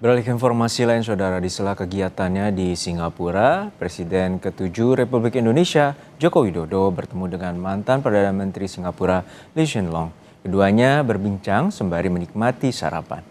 Beralih ke informasi lain, Saudara, di sela kegiatannya di Singapura, Presiden ke-7 Republik Indonesia, Joko Widodo, bertemu dengan mantan Perdana Menteri Singapura, Lee Hsien Loong. Keduanya berbincang sembari menikmati sarapan.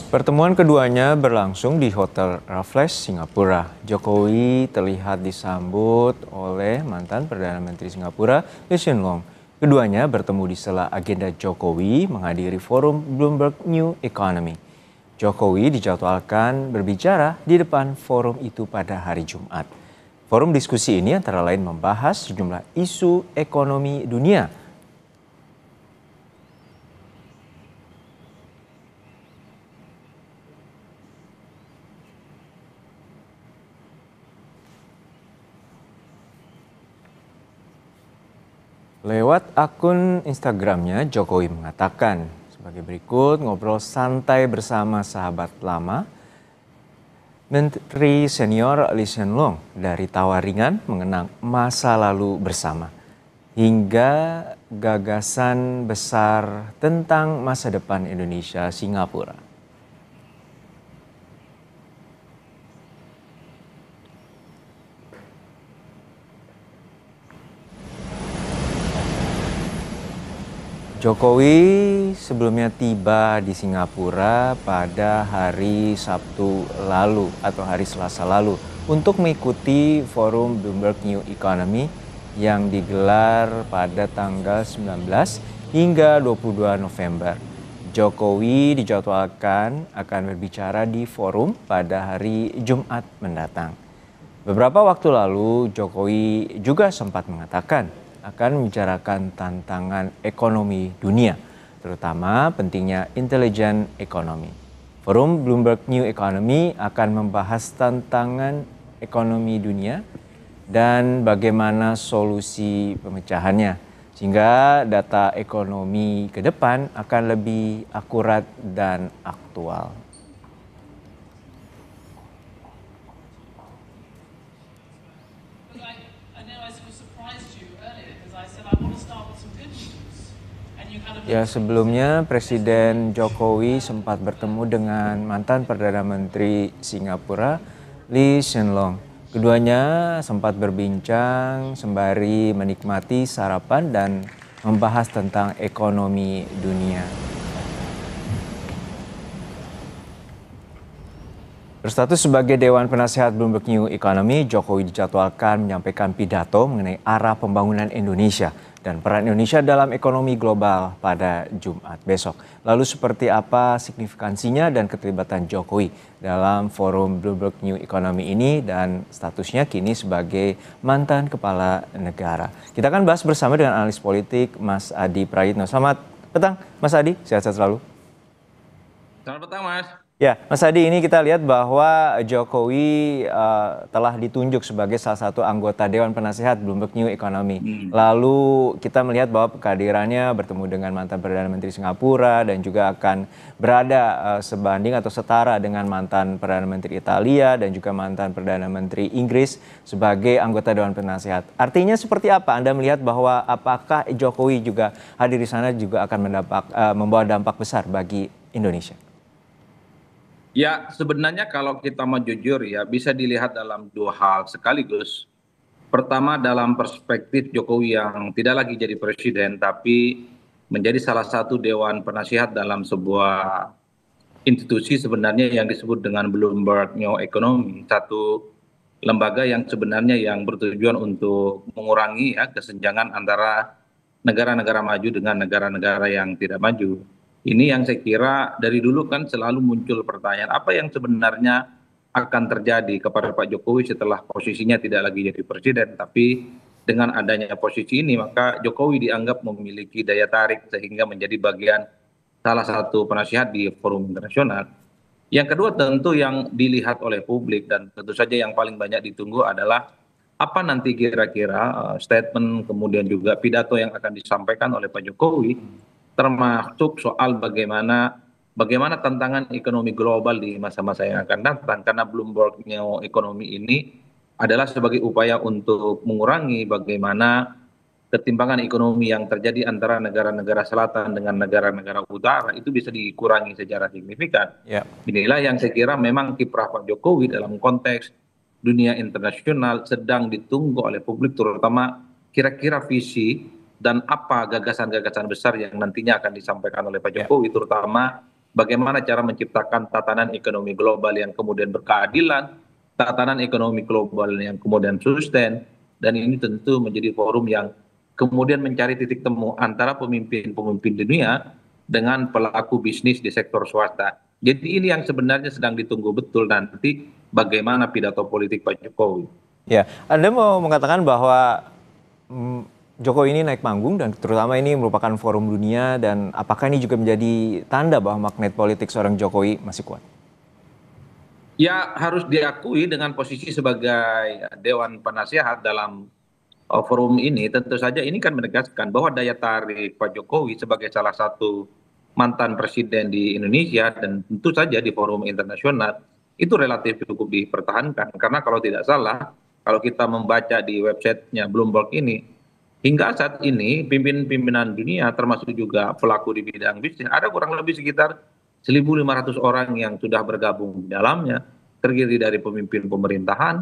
Pertemuan keduanya berlangsung di Hotel Raffles, Singapura. Jokowi terlihat disambut oleh mantan Perdana Menteri Singapura, Lee Hsien Loong. Keduanya bertemu di sela agenda Jokowi menghadiri forum Bloomberg New Economy. Jokowi dijadwalkan berbicara di depan forum itu pada hari Jumat. Forum diskusi ini antara lain membahas sejumlah isu ekonomi dunia. Lewat akun Instagramnya, Jokowi mengatakan sebagai berikut: ngobrol santai bersama sahabat lama, Menteri Senior Lee Hsien Loong, dari tawa ringan mengenang masa lalu bersama, hingga gagasan besar tentang masa depan Indonesia Singapura. Jokowi sebelumnya tiba di Singapura pada hari Sabtu lalu atau hari Selasa lalu untuk mengikuti forum Bloomberg New Economy yang digelar pada tanggal 19 hingga 22 November. Jokowi dijadwalkan akan berbicara di forum pada hari Jumat mendatang. Beberapa waktu lalu, Jokowi juga sempat mengatakan akan membicarakan tantangan ekonomi dunia, terutama pentingnya intelijen ekonomi. Forum Bloomberg New Economy akan membahas tantangan ekonomi dunia dan bagaimana solusi pemecahannya, sehingga data ekonomi ke depan akan lebih akurat dan aktual. Ya, sebelumnya Presiden Jokowi sempat bertemu dengan mantan Perdana Menteri Singapura, Lee Hsien Loong. Keduanya sempat berbincang sembari menikmati sarapan dan membahas tentang ekonomi dunia. Berstatus sebagai Dewan Penasehat Bloomberg New Economy, Jokowi dijadwalkan menyampaikan pidato mengenai arah pembangunan Indonesia dan peran Indonesia dalam ekonomi global pada Jumat besok. Lalu seperti apa signifikansinya dan keterlibatan Jokowi dalam forum Bloomberg New Economy ini dan statusnya kini sebagai mantan kepala negara? Kita akan bahas bersama dengan analis politik Mas Adi Prayitno. Selamat petang Mas Adi, sehat-sehat selalu. Selamat petang, Mas. Ya, Mas Adi, ini kita lihat bahwa Jokowi telah ditunjuk sebagai salah satu anggota Dewan Penasehat Bloomberg New Economy. Lalu kita melihat bahwa kehadirannya bertemu dengan mantan Perdana Menteri Singapura dan juga akan berada sebanding atau setara dengan mantan Perdana Menteri Italia dan juga mantan Perdana Menteri Inggris sebagai anggota Dewan Penasehat. Artinya seperti apa? Anda melihat bahwa apakah Jokowi juga hadir di sana juga akan membawa dampak besar bagi Indonesia? Ya, sebenarnya kalau kita mau jujur ya, bisa dilihat dalam dua hal sekaligus. Pertama, dalam perspektif Jokowi yang tidak lagi jadi presiden, tapi menjadi salah satu dewan penasihat dalam sebuah institusi sebenarnya yang disebut dengan Bloomberg New Economy, satu lembaga yang sebenarnya yang bertujuan untuk mengurangi ya kesenjangan antara negara-negara maju dengan negara-negara yang tidak maju. Ini yang saya kira dari dulu kan selalu muncul pertanyaan apa yang sebenarnya akan terjadi kepada Pak Jokowi setelah posisinya tidak lagi jadi presiden, tapi dengan adanya posisi ini maka Jokowi dianggap memiliki daya tarik sehingga menjadi bagian salah satu penasihat di forum internasional. Yang kedua tentu yang dilihat oleh publik dan tentu saja yang paling banyak ditunggu adalah apa nanti kira-kira statement kemudian juga pidato yang akan disampaikan oleh Pak Jokowi, termasuk soal bagaimana tantangan ekonomi global di masa-masa yang akan datang, karena Bloomberg New Economy ini adalah sebagai upaya untuk mengurangi bagaimana ketimpangan ekonomi yang terjadi antara negara-negara selatan dengan negara-negara utara itu bisa dikurangi secara signifikan. Ya. Inilah yang saya kira memang kiprah Pak Jokowi dalam konteks dunia internasional sedang ditunggu oleh publik, terutama kira-kira visi dan apa gagasan-gagasan besar yang nantinya akan disampaikan oleh Pak Ya. Jokowi, terutama bagaimana cara menciptakan tatanan ekonomi global yang kemudian berkeadilan, tatanan ekonomi global yang kemudian sustain, dan ini tentu menjadi forum yang kemudian mencari titik temu antara pemimpin-pemimpin dunia dengan pelaku bisnis di sektor swasta. Jadi ini yang sebenarnya sedang ditunggu betul nanti bagaimana pidato politik Pak Jokowi. Ya, Anda mau mengatakan bahwa Jokowi ini naik panggung dan terutama ini merupakan forum dunia, dan apakah ini juga menjadi tanda bahwa magnet politik seorang Jokowi masih kuat? Ya harus diakui dengan posisi sebagai Dewan Penasehat dalam forum ini, tentu saja ini kan menegaskan bahwa daya tarik Pak Jokowi sebagai salah satu mantan presiden di Indonesia dan tentu saja di forum internasional itu relatif cukup dipertahankan. Karena kalau tidak salah, kalau kita membaca di websitenya Bloomberg ini, hingga saat ini pimpinan dunia termasuk juga pelaku di bidang bisnis ada kurang lebih sekitar 1.500 orang yang sudah bergabung di dalamnya, terdiri dari pemimpin pemerintahan,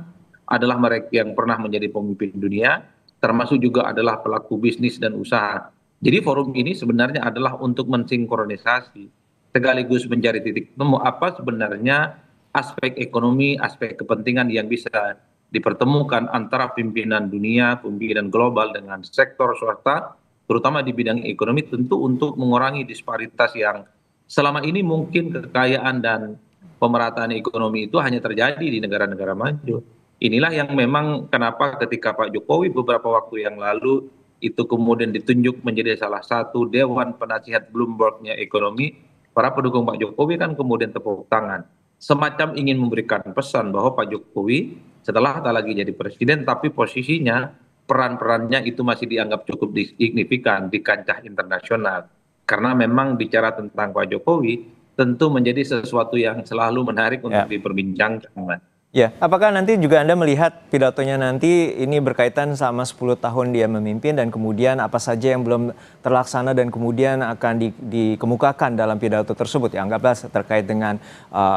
adalah mereka yang pernah menjadi pemimpin dunia, termasuk juga adalah pelaku bisnis dan usaha. Jadi forum ini sebenarnya adalah untuk mensinkronisasi sekaligus mencari titik temu apa sebenarnya aspek ekonomi, aspek kepentingan yang bisa dipertemukan antara pimpinan dunia, pimpinan global dengan sektor swasta, terutama di bidang ekonomi, tentu untuk mengurangi disparitas yang selama ini mungkin kekayaan dan pemerataan ekonomi itu hanya terjadi di negara-negara maju. Inilah yang memang kenapa ketika Pak Jokowi beberapa waktu yang lalu itu kemudian ditunjuk menjadi salah satu Dewan Penasihat Bloomberg-nya ekonomi, para pendukung Pak Jokowi kan kemudian tepuk tangan. Semacam ingin memberikan pesan bahwa Pak Jokowi setelah tak lagi jadi presiden, tapi posisinya, peran-perannya itu masih dianggap cukup signifikan di kancah internasional. Karena memang bicara tentang Pak Jokowi tentu menjadi sesuatu yang selalu menarik untuk Ya. diperbincangkan, Mas. Ya, apakah nanti juga Anda melihat pidatonya nanti ini berkaitan sama 10 tahun dia memimpin dan kemudian apa saja yang belum terlaksana dan kemudian akan dikemukakan dalam pidato tersebut, ya anggaplah terkait dengan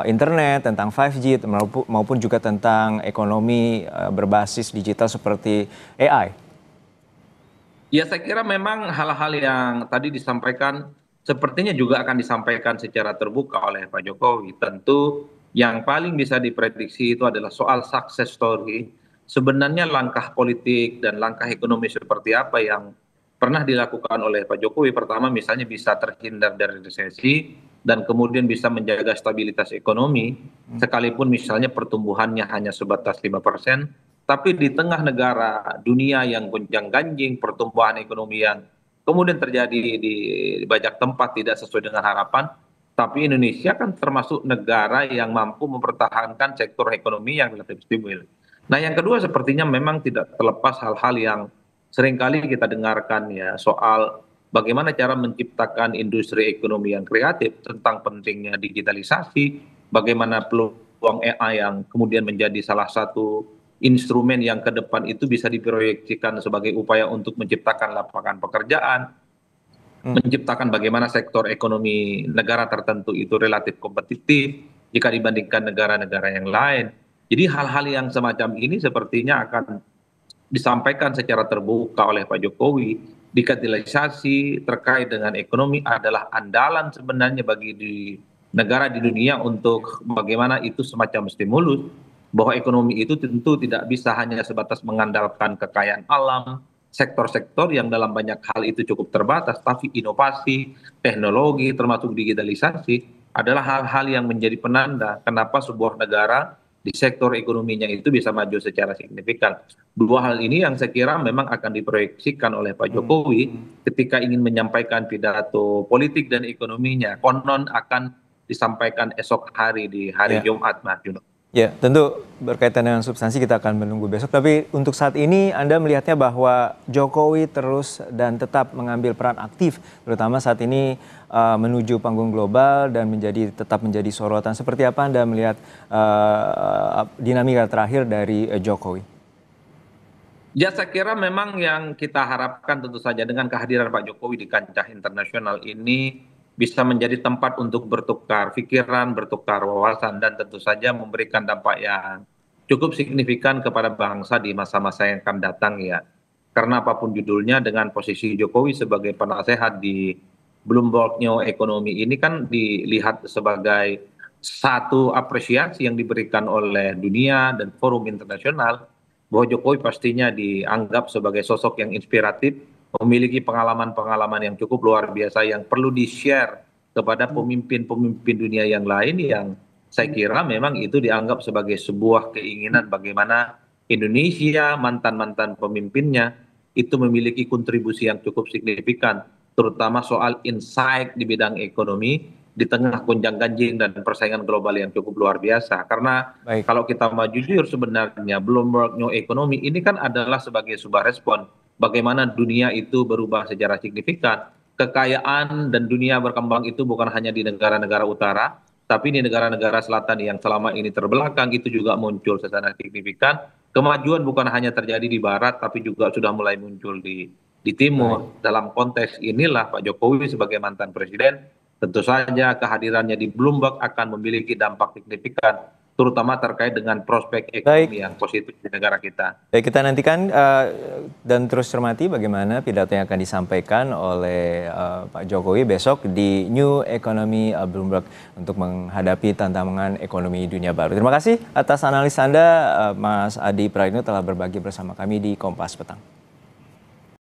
internet, tentang 5G maupun juga tentang ekonomi berbasis digital seperti AI. Ya saya kira memang hal-hal yang tadi disampaikan sepertinya juga akan disampaikan secara terbuka oleh Pak Jokowi. Tentu yang paling bisa diprediksi itu adalah soal success story. Sebenarnya langkah politik dan langkah ekonomi seperti apa yang pernah dilakukan oleh Pak Jokowi. Pertama misalnya bisa terhindar dari resesi dan kemudian bisa menjaga stabilitas ekonomi. Sekalipun misalnya pertumbuhannya hanya sebatas 5%. Tapi di tengah negara dunia yang gonjang-ganjing, pertumbuhan ekonomi yang kemudian terjadi di banyak tempat tidak sesuai dengan harapan, tapi Indonesia kan termasuk negara yang mampu mempertahankan sektor ekonomi yang relatif stabil. Nah yang kedua sepertinya memang tidak terlepas hal-hal yang seringkali kita dengarkan ya soal bagaimana cara menciptakan industri ekonomi yang kreatif, tentang pentingnya digitalisasi, bagaimana peluang AI yang kemudian menjadi salah satu instrumen yang ke depan itu bisa diproyeksikan sebagai upaya untuk menciptakan lapangan pekerjaan, menciptakan bagaimana sektor ekonomi negara tertentu itu relatif kompetitif jika dibandingkan negara-negara yang lain. Jadi hal-hal yang semacam ini sepertinya akan disampaikan secara terbuka oleh Pak Jokowi. Digitalisasi terkait dengan ekonomi adalah andalan sebenarnya bagi negara di dunia untuk bagaimana itu semacam stimulus, bahwa ekonomi itu tentu tidak bisa hanya sebatas mengandalkan kekayaan alam, sektor-sektor yang dalam banyak hal itu cukup terbatas, tapi inovasi, teknologi, termasuk digitalisasi adalah hal-hal yang menjadi penanda kenapa sebuah negara di sektor ekonominya itu bisa maju secara signifikan. Dua hal ini yang saya kira memang akan diproyeksikan oleh Pak Jokowi ketika ingin menyampaikan pidato politik dan ekonominya. Konon akan disampaikan esok hari di hari Ya. Jumat, Mas Juno. Ya, tentu berkaitan dengan substansi kita akan menunggu besok. Tapi untuk saat ini Anda melihatnya bahwa Jokowi terus dan tetap mengambil peran aktif, terutama saat ini menuju panggung global dan tetap menjadi sorotan. Seperti apa Anda melihat dinamika terakhir dari Jokowi? Ya, saya kira memang yang kita harapkan tentu saja dengan kehadiran Pak Jokowi di kancah internasional ini bisa menjadi tempat untuk bertukar pikiran, bertukar wawasan, dan tentu saja memberikan dampak yang cukup signifikan kepada bangsa di masa-masa yang akan datang ya. Karena apapun judulnya, dengan posisi Jokowi sebagai penasehat di Bloomberg New Economy ini kan dilihat sebagai satu apresiasi yang diberikan oleh dunia dan forum internasional bahwa Jokowi pastinya dianggap sebagai sosok yang inspiratif, memiliki pengalaman-pengalaman yang cukup luar biasa yang perlu di-share kepada pemimpin-pemimpin dunia yang lain, yang saya kira memang itu dianggap sebagai sebuah keinginan bagaimana Indonesia, mantan-mantan pemimpinnya, itu memiliki kontribusi yang cukup signifikan, terutama soal insight di bidang ekonomi, di tengah gonjang-ganjing dan persaingan global yang cukup luar biasa. Karena Baik, kalau kita mau jujur, sebenarnya Bloomberg New Economy ini kan adalah sebagai sebuah respon bagaimana dunia itu berubah secara signifikan. Kekayaan dan dunia berkembang itu bukan hanya di negara-negara utara, tapi di negara-negara selatan yang selama ini terbelakang itu juga muncul secara signifikan. Kemajuan bukan hanya terjadi di barat, tapi juga sudah mulai muncul di baik. timur. Dalam konteks inilah Pak Jokowi sebagai mantan presiden, tentu saja kehadirannya di Bloomberg akan memiliki dampak signifikan, terutama terkait dengan prospek Baik, ekonomi yang positif di negara kita. baik, kita nantikan dan terus cermati bagaimana pidato yang akan disampaikan oleh Pak Jokowi besok di New Economy Bloomberg untuk menghadapi tantangan ekonomi dunia baru. Terima kasih atas analis Anda, Mas Adi Praitno, telah berbagi bersama kami di Kompas Petang.